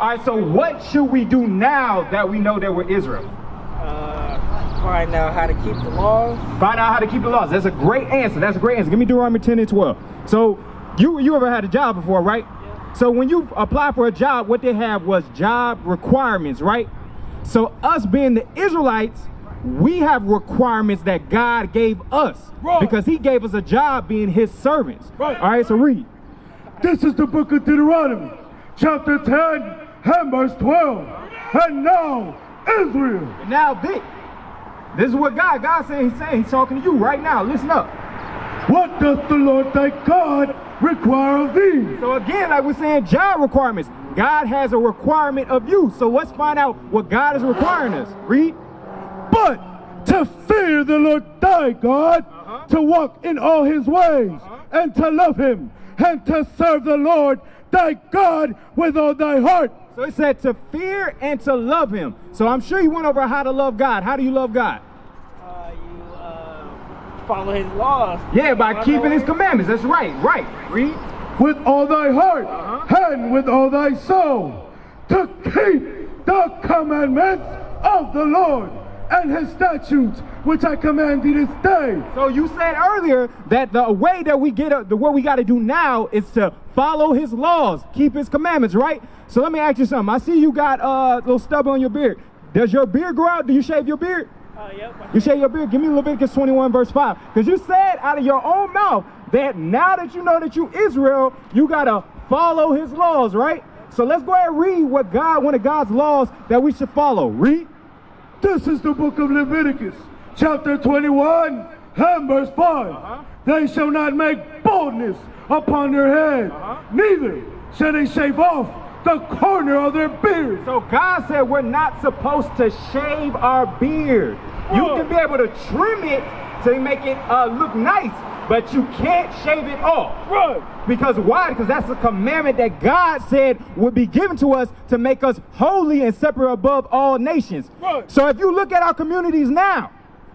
right, so what should we do now that we know that we're Israel? Find out how to keep the laws. Find out how to keep the laws. That's a great answer. That's a great answer. Give me Deuteronomy 10 and 12. So you ever had a job before, right? Yeah. So when you apply for a job, what they have was job requirements, right? So us being the Israelites, we have requirements that God gave us, right, because he gave us a job being his servants. Right. All right, so read. This is the book of Deuteronomy, chapter 10 and verse 12. And now, Israel. And now, this is what God saying, he's talking to you right now. Listen up. What doth the Lord thy God require of thee? So again, like we're saying, job requirements. God has a requirement of you. So let's find out what God is requiring us. Read. But to fear the Lord thy God, to walk in all his ways, and to love him, and to serve the Lord thy God with all thy heart. So it said to fear and to love him. So I'm sure you went over how to love God. How do you love God? You follow his laws. Yeah, by keeping his commandments. That's right. Right. Read. With all thy heart and with all thy soul, to keep the commandments of the Lord and his statutes, which I command thee this day. So you said earlier that the way that we get what we got to do now is to follow his laws, keep his commandments, right? So let me ask you something. I see you got a little stubble on your beard. Does your beard grow out? Do you shave your beard? Yep. You shave your beard? Give me Leviticus 21 verse 5. Because you said out of your own mouth that now that you know that you Israel, you got to follow his laws, right? So let's go ahead and read one of God's laws that we should follow. Read. This is the book of Leviticus, chapter 21 and verse 5. They shall not make baldness upon their head, neither shall they shave off the corner of their beard. So God said we're not supposed to shave our beard. You can be able to trim it to make it look nice, but you can't shave it off. Right. Because why? Because that's a commandment that God said would be given to us to make us holy and separate above all nations. Right. So if you look at our communities now,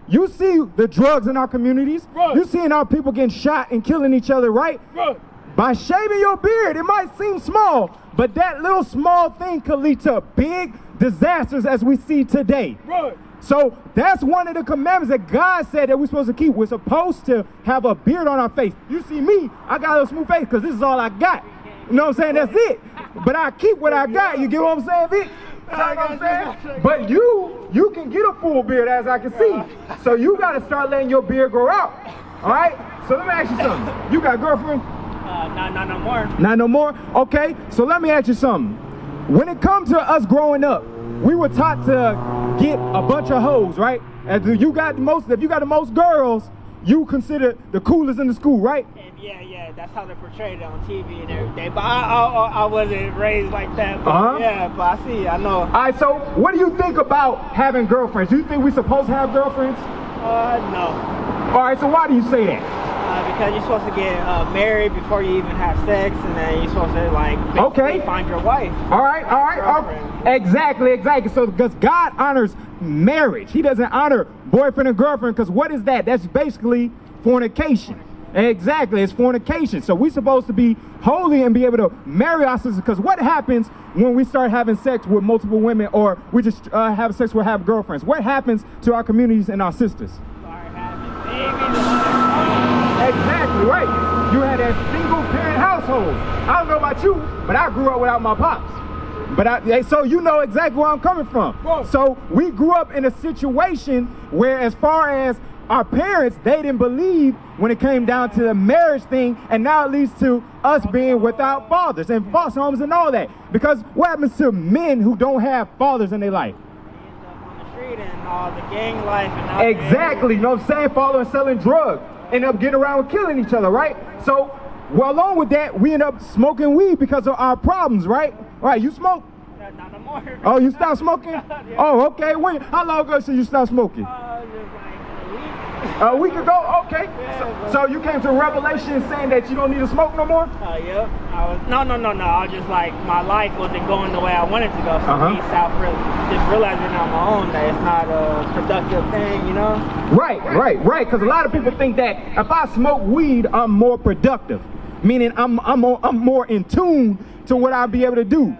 you see the drugs in our communities. Right. You seeing our people getting shot and killing each other, right? Right. By shaving your beard, it might seem small, but that little small thing could lead to big disasters as we see today. Right. So that's one of the commandments that God said that we're supposed to keep. We're supposed to have a beard on our face. You see me, I got a little smooth face because this is all I got. You know what I'm saying? That's it. But I keep what I got. You get what I'm saying, Vic? You know what I'm saying? But you can get a full beard, as I can see. So you got to start letting your beard grow out. All right? So let me ask you something. You got a girlfriend? Not no more. Not no more? Okay. So let me ask you something. When it comes to us growing up, we were taught to get a bunch of hoes, right? If you got the most girls, you consider the coolest in the school, right? Yeah, that's how they portrayed it on TV and everything. But I wasn't raised like that. But yeah, but I know. All right, so what do you think about having girlfriends? Do you think we're supposed to have girlfriends? No. All right, so why do you say that? Because you're supposed to get married before you even have sex, and then you're supposed to basically find your wife. All right. Exactly. So because God honors marriage, he doesn't honor boyfriend and girlfriend, because what is that? That's basically fornication. Exactly, it's fornication. So we're supposed to be holy and be able to marry our sisters, because what happens when we start having sex with multiple women, or we just have sex with have girlfriends? What happens to our communities and our sisters? Start having babies. Exactly, right. You had that single parent household. I don't know about you, but I grew up without my pops. But so you know exactly where I'm coming from. Whoa. So we grew up in a situation where, as far as our parents, they didn't believe when it came down to the marriage thing, and now it leads to us being without fathers and foster homes and all that. Because what happens to men who don't have fathers in their life? They end up on the street and all the gang life and all. Exactly, you know what I'm saying? Following, selling drugs, end up getting around and killing each other, right? So, well, along with that, we end up smoking weed because of our problems, right? All right, you smoke? Not no more. Oh, you stopped smoking? Yeah. Oh, okay. How long ago did you stop smoking? Just A week ago? Okay. Yeah, so you came to Revelation saying that you don't need to smoke no more? Yep. No. I was just like, my life wasn't going the way I wanted to go. So me, just realizing on my own that it's not a productive thing, you know? Right. Because a lot of people think that if I smoke weed, I'm more productive. Meaning I'm more in tune to what I'll be able to do.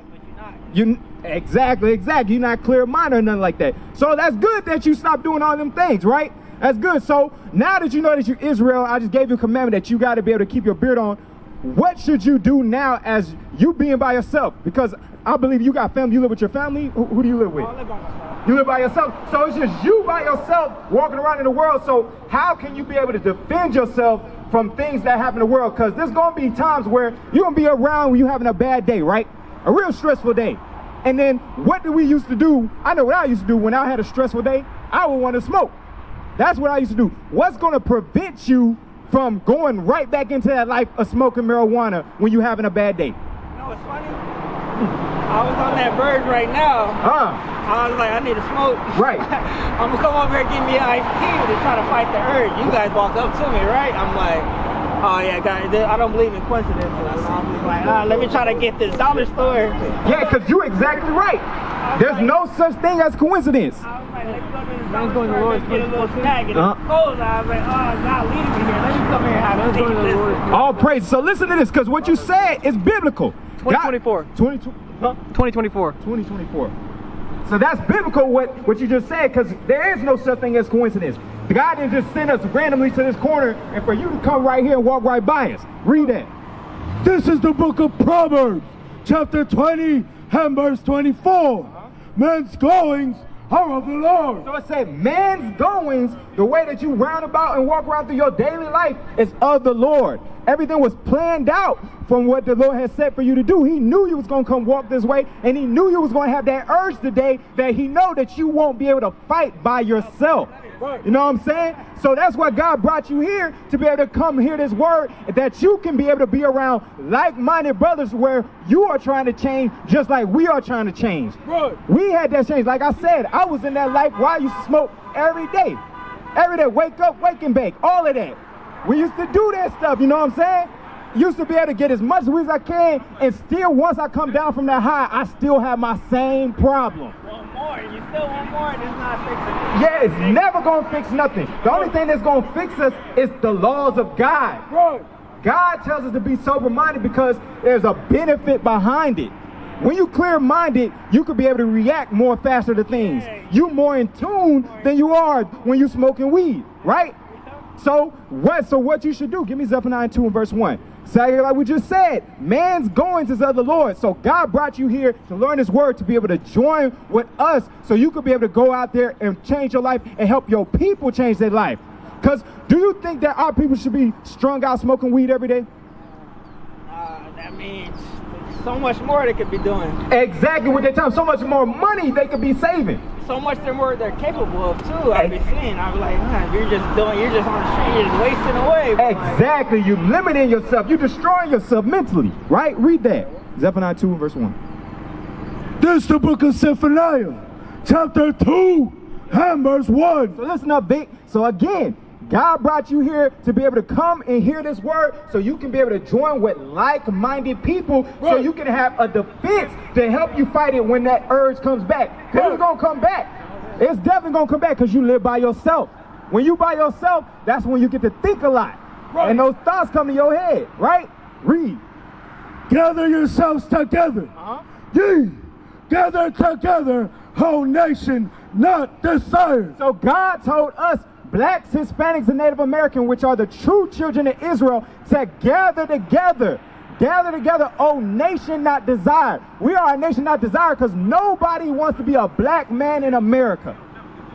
Exactly. You're not clear-minded or nothing like that. So that's good that you stop doing all them things, right? That's good. So now that you know that you're Israel, I just gave you a commandment that you got to be able to keep your beard on. What should you do now as you being by yourself? Because I believe you got family. You live with your family. Who do you live with? I live by myself. You live by yourself. So it's just you by yourself walking around in the world. So how can you be able to defend yourself from things that happen in the world? Because there's going to be times where you're going to be around when you're having a bad day, right? A real stressful day. And then what do we used to do? I know what I used to do when I had a stressful day. I would want to smoke. That's what I used to do. What's going to prevent you from going right back into that life of smoking marijuana when you're having a bad day? You know what's funny? I was on that verge right now. I was like, I need to smoke. Right. I'm gonna come over here and give me an iced tea to try to fight the urge. You guys walk up to me, right? I'm like, oh yeah, guys, I don't believe in coincidences. I'm just like, let me try to get this dollar store. Yeah, because you're exactly right. There's no such thing as coincidence. I was like, let's go to this dollar store and get a little snack. And it's cold. I was like, oh, it's not leading me here. Let me come here and have a tea. All praise. So listen to this, because what you said is biblical. 2024. 2024. So that's biblical what you just said, because there is no such thing as coincidence. God didn't just send us randomly to this corner and for you to come right here and walk right by us. Read that. This is the book of Proverbs, chapter 20 and verse 24. Men's goings are of the Lord. So it said, man's goings, the way that you round about and walk around through your daily life, is of the Lord. Everything was planned out from what the Lord had said for you to do. He knew you was going to come walk this way, and he knew you was going to have that urge today that he know that you won't be able to fight by yourself. You know what I'm saying? So that's why God brought you here, to be able to come hear this word, that you can be able to be around like-minded brothers where you are trying to change just like we are trying to change. We had that change. Like I said, I was in that life where I used to smoke every day. Every day, wake up, wake and bake, all of that. We used to do that stuff, you know what I'm saying? Used to be able to get as much weed as I can, and still once I come down from that high, I still have my same problem. Want more, you still want more, and it's not fixing it. Yeah, it's never gonna fix nothing. The only thing that's gonna fix us is the laws of God. God tells us to be sober-minded because there's a benefit behind it. When you clear-minded, you could be able to react more faster to things. You more in tune than you are when you smoking weed, right? So what you should do? Give me Zephaniah 2 and verse 1. So like we just said, man's goings is of the Lord. So God brought you here to learn his word, to be able to join with us so you could be able to go out there and change your life and help your people change their life. Because do you think that our people should be strung out smoking weed every day? That means so much more they could be doing. Exactly what they're telling. So much more money they could be saving. So much more they're capable of too. I've been seeing. I was like, man, you're just on the street, you're just wasting away. Exactly. Like, you limiting yourself. You're destroying yourself mentally. Right? Read that. Zephaniah 2 verse 1. This is the book of Zephaniah, chapter 2 and verse 1. So listen up, Vic. So again, God brought you here to be able to come and hear this word so you can be able to join with like-minded people so you can have a defense to help you fight it when that urge comes back. Because it's going to come back. It's definitely going to come back because you live by yourself. When you by yourself, that's when you get to think a lot. And those thoughts come to your head, right? Read. Gather yourselves together. Ye, gather together, whole nation not desired. So God told us, blacks, Hispanics, and Native American, which are the true children of Israel, to gather together. Gather together, oh nation not desired. We are a nation not desired because nobody wants to be a black man in America.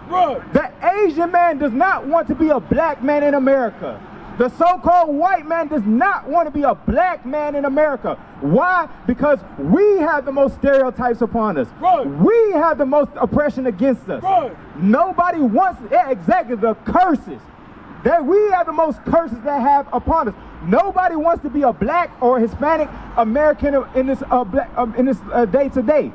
The Asian man does not want to be a black man in America. The so-called white man does not want to be a black man in America. Why? Because we have the most stereotypes upon us. We have the most oppression against us. Nobody wants, exactly, the curses. That we have the most curses that have upon us. Nobody wants to be a black or Hispanic American in this day to day.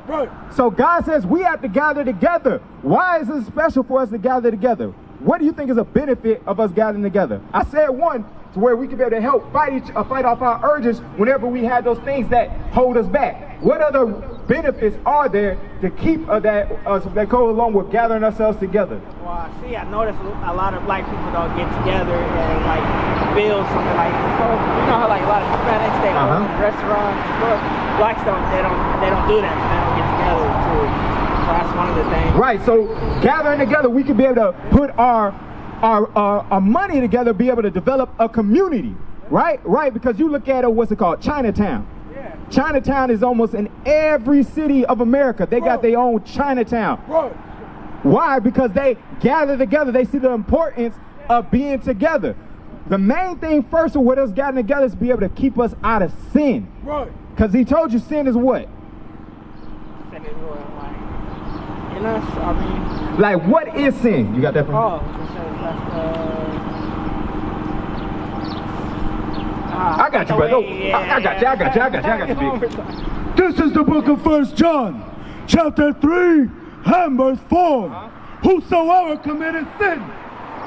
So God says we have to gather together. Why is it special for us to gather together? What do you think is a benefit of us gathering together? I said one, to where we can be able to help fight off our urges whenever we have those things that hold us back. What other benefits are there to keep that go along with gathering ourselves together? Well, I noticed a lot of black people don't get together and like build something like, so, you know how like a lot of Hispanics, they own restaurants and stuff. Blacks they don't do that. They don't get together too. So that's one of the things. Right. So gathering together, we can be able to put our money together, be able to develop a community. Right. Right. Because you look at what's it called? Chinatown. Yeah. Chinatown is almost in every city of America. They got their own Chinatown. Right. Why? Because they gather together. They see the importance of being together. The main thing first of what us gathering together is be able to keep us out of sin. Right. Because he told you sin is what? Sin is what, like, in us, I mean. Like, what is sin? You got that from me? Oh, I got you, brother. I got you, big. This is the book of 1 John, chapter 3, and verse 4. Whosoever committeth sin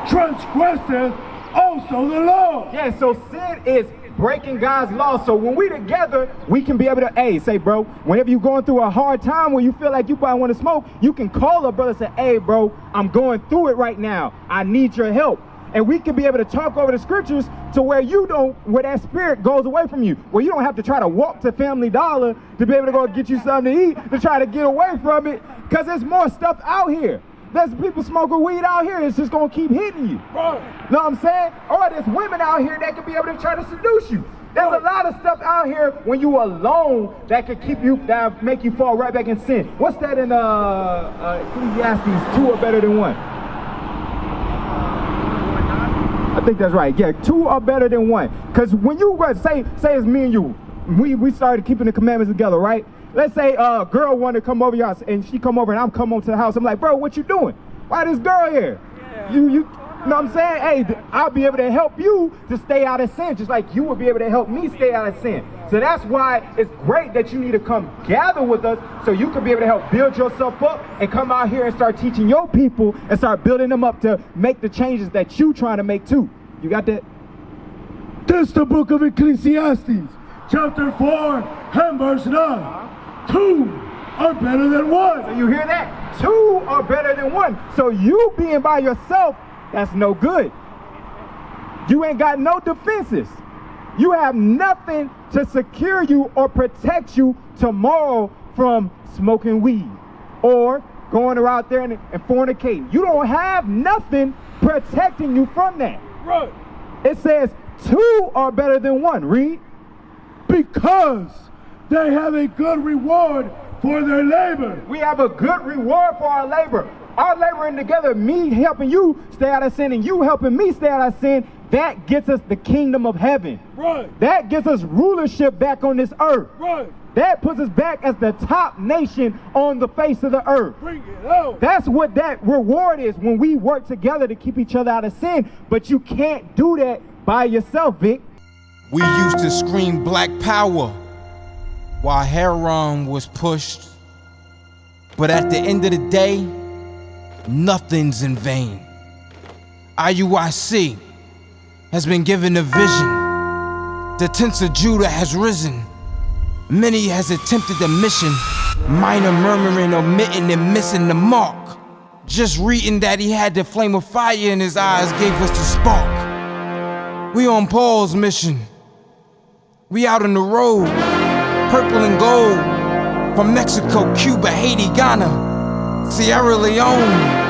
transgresseth also the law. Yeah, so sin is breaking God's law. So when we together, we can be able to, say, bro, whenever you're going through a hard time where you feel like you probably want to smoke, you can call a brother and say, hey, bro, I'm going through it right now. I need your help. And we can be able to talk over the scriptures to where where that spirit goes away from you, where you don't have to try to walk to Family Dollar to be able to go get you something to eat, to try to get away from it, because there's more stuff out here. There's people smoking weed out here. It's just going to keep hitting you. Right. Know what I'm saying? Or there's women out here that could be able to try to seduce you. There's a lot of stuff out here when you alone that could keep you, that make you fall right back in sin. What's that in Ecclesiastes? 2 are better than 1. I think that's right. Yeah, 2 are better than 1. Because when you say it's me and you, we started keeping the commandments together, right? Let's say a girl wanted to come over your house, and she come over, and I'm come over to the house. I'm like, bro, what you doing? Why this girl here? Yeah. You know what I'm saying? Hey, I'll be able to help you to stay out of sin, just like you will be able to help me stay out of sin. So that's why it's great that you need to come gather with us so you can be able to help build yourself up and come out here and start teaching your people and start building them up to make the changes that you trying to make too. You got that? This is the book of Ecclesiastes, chapter 4, and verse 9. 2 are better than 1. So you hear that? 2 are better than 1. So you being by yourself, that's no good. You ain't got no defenses. You have nothing to secure you or protect you tomorrow from smoking weed or going out there and fornicating. You don't have nothing protecting you from that. Right. It says 2 are better than 1. Read. Because they have a good reward for their labor. We have a good reward for our labor. Our laboring together, me helping you stay out of sin and you helping me stay out of sin, that gets us the kingdom of heaven. Right. That gets us rulership back on this earth. Right. That puts us back as the top nation on the face of the earth. Bring it out. That's what that reward is when we work together to keep each other out of sin. But you can't do that by yourself, Vic. We used to scream black power while heroin was pushed. But at the end of the day, nothing's in vain. IUIC has been given a vision. The tents of Judah has risen. Many has attempted the mission, minor murmuring, omitting, and missing the mark. Just reading that he had the flame of fire in his eyes gave us the spark. We on Paul's mission. We out on the road, purple and gold, from Mexico, Cuba, Haiti, Ghana, Sierra Leone.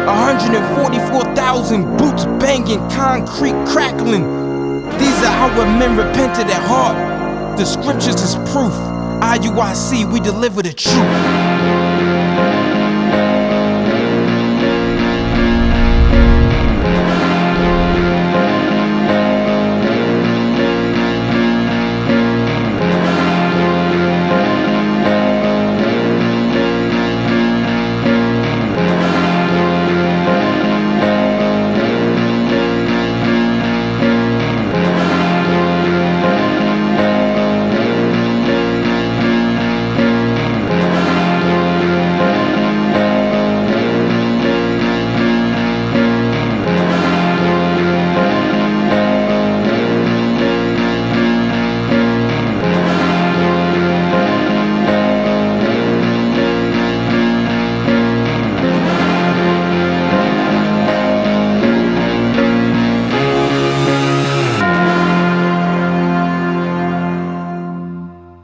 144,000 boots banging, concrete crackling. These are our men repented at heart. The scriptures is proof. IUIC, we deliver the truth.